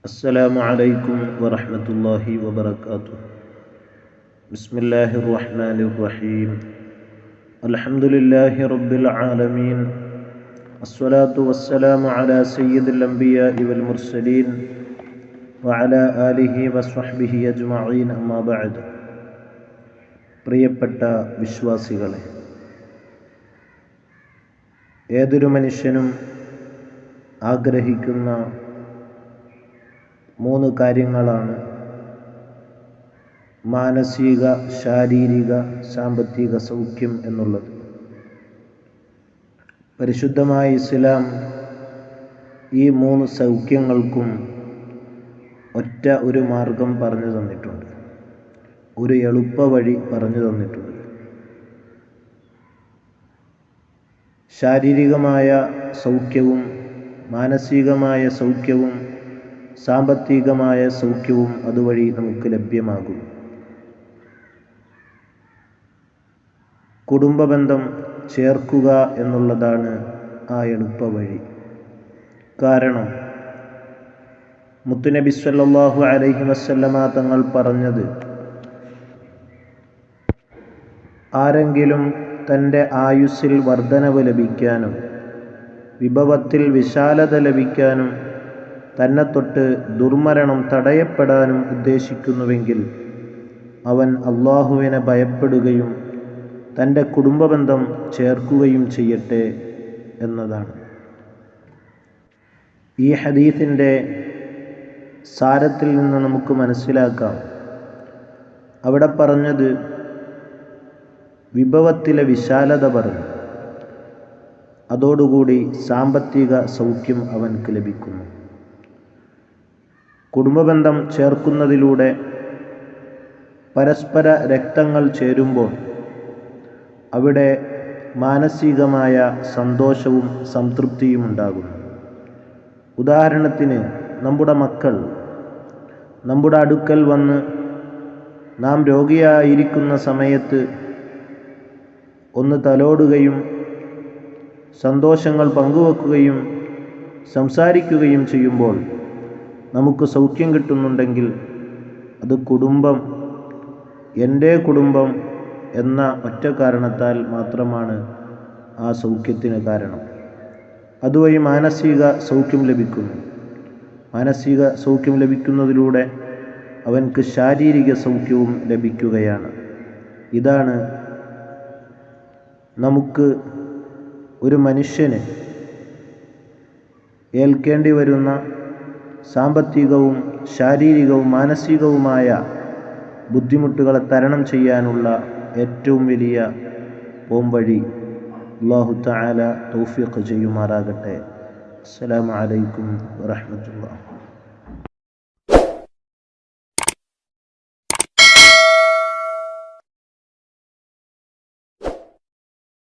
السلام عليكم ورحمة الله وبركاته. بسم الله الرحمن الرحيم. الحمد لله رب العالمين. الصلاة والسلام على سيد الأنبياء والمرسلين وعلى آله وصحبه أجمعين. أما بعد. പ്രിയപ്പെട്ട വിശ്വാസികളെ, ഏതൊരു മനുഷ്യനും ആഗ്രഹിക്കുന്ന 3 കാര്യങ്ങളാണ് മാനസിക, ശാരീരിക, സാമ്പത്തിക സൗഖ്യം എന്നുള്ളത്. പരിശുദ്ധമായ ഇസ്ലാം ഈ 3 സൗഖ്യങ്ങൾക്കും ഒരു മാർഗം പറഞ്ഞു തന്നിട്ടുണ്ട്, ഒരു എളുപ്പ വഴി പറഞ്ഞു തന്നിട്ടുണ്ട്. ശാരീരികമായ സൗഖ്യവും മാനസികമായ സൗഖ്യവും സാമ്പത്തികമായ സൗഖ്യവും അതുവഴി നമുക്ക് ലഭ്യമാകും. കുടുംബബന്ധം ചേർക്കുക എന്നുള്ളതാണ് ആ എളുപ്പ വഴി. കാരണം മുത്തുനബി സല്ലല്ലാഹു അലൈഹി വസല്ലമ തങ്ങൾ പറഞ്ഞത്, ആരെങ്കിലും തൻ്റെ ആയുസ്സിൽ വർധനവ് ലഭിക്കാനും വിഭവത്തിൽ വിശാലത ലഭിക്കാനും തന്നെ തൊട്ട് ദുർമരണം തടയപ്പെടാനും ഉദ്ദേശിക്കുന്നുവെങ്കിൽ അവൻ അള്ളാഹുവിനെ ഭയപ്പെടുകയും തൻ്റെ കുടുംബബന്ധം ചേർക്കുകയും ചെയ്യട്ടെ എന്നതാണ്. ഈ ഹദീസിൻ്റെ സാരത്തിൽ നിന്ന് നമുക്ക് മനസ്സിലാക്കാം, അവിടെ പറഞ്ഞത് വിഭവത്തിലെ വിശാലത പറഞ്ഞു, അതോടുകൂടി സാമ്പത്തിക സൗഖ്യം അവൻക്ക് ലഭിക്കുന്നു. കുടുംബബന്ധം ചേർക്കുന്നതിലൂടെ പരസ്പര രക്തങ്ങൾ ചേരുമ്പോൾ അവിടെ മാനസികമായ സന്തോഷവും സംതൃപ്തിയും ഉണ്ടാകുന്നു. ഉദാഹരണത്തിന്, നമ്മുടെ മക്കൾ നമ്മുടെ അടുക്കൽ വന്ന് നാം രോഗിയായിരിക്കുന്ന സമയത്ത് ഒന്ന് തലോടുകയും സന്തോഷങ്ങൾ പങ്കുവെക്കുകയും സംസാരിക്കുകയും ചെയ്യുമ്പോൾ നമുക്ക് സൗഖ്യം കിട്ടുന്നുണ്ടെങ്കിൽ അത് കുടുംബം, എൻ്റെ കുടുംബം എന്ന ഒറ്റ കാരണത്താൽ മാത്രമാണ് ആ സൗഖ്യത്തിന് കാരണം. അതുവഴി മാനസിക സൗഖ്യം ലഭിക്കുന്നു. മാനസിക സൗഖ്യം ലഭിക്കുന്നതിലൂടെ അവൻക്ക് ശാരീരിക സൗഖ്യവും ലഭിക്കുകയാണ്. ഇതാണ് നമുക്ക് ഒരു മനുഷ്യന് ഏൽക്കേണ്ടി വരുന്ന സാമ്പത്തികവും ശാരീരികവും മാനസികവുമായ ബുദ്ധിമുട്ടുകളെ തരണം ചെയ്യാനുള്ള ഏറ്റവും വലിയ പോംവഴി. അല്ലാഹു തആല തൗഫീഖ് ചെയ്യുമാറാകട്ടെ. അസ്സലാമു അലൈക്കും വറഹ്മത്തുള്ളാഹി.